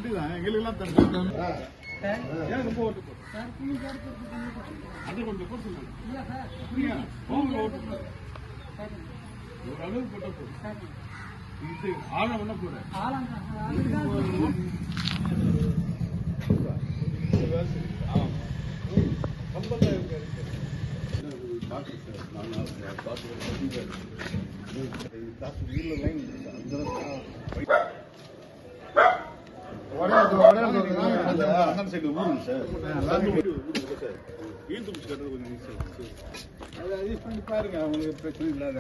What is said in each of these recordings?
அப்படிதான் எங்களுக்கெல்லாம் தடுக்கணும். ஏன் ரொம்ப ஓட்டு போட்டு அது கொஞ்சம் போட்டு ஒரு அளவு போட்டா போதும். இது ஆழம் என்ன போட பாருங்க அவங்களுக்கு பிரச்சனை இல்லாத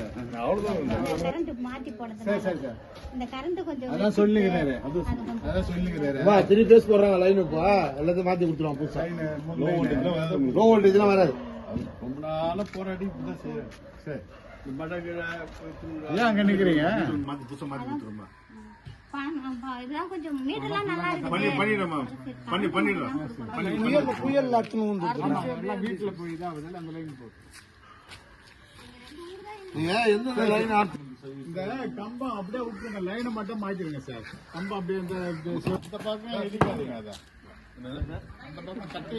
அதான் சொல்லிக்கிறாரு. திருப்பி பேச போறாங்க லைனுப்பா எல்லாத்தையும் மாத்தி கொடுத்துருவான் புதுசா. லோ வோல்டேஜ்லாம் வராது. ரொம்ப நாள போராடி இப்பதான் செய்யறேன். சரி ஏன் அங்க நிக்கிறீங்க? மாத்தி புதுசா மாத்தி கொடுத்துருமா புயல் வீட்டுல போய் தான் அந்த லைன் போட்டு எந்த லைன் இந்த கம்பம் அப்படியே விட்டுருங்க. லைனை மட்டும் மாத்திருங்க சார். கம்பம் அப்படியே இந்த பக்கம் இடிக்காதீங்க. அதான் அந்த பக்கம் தட்டி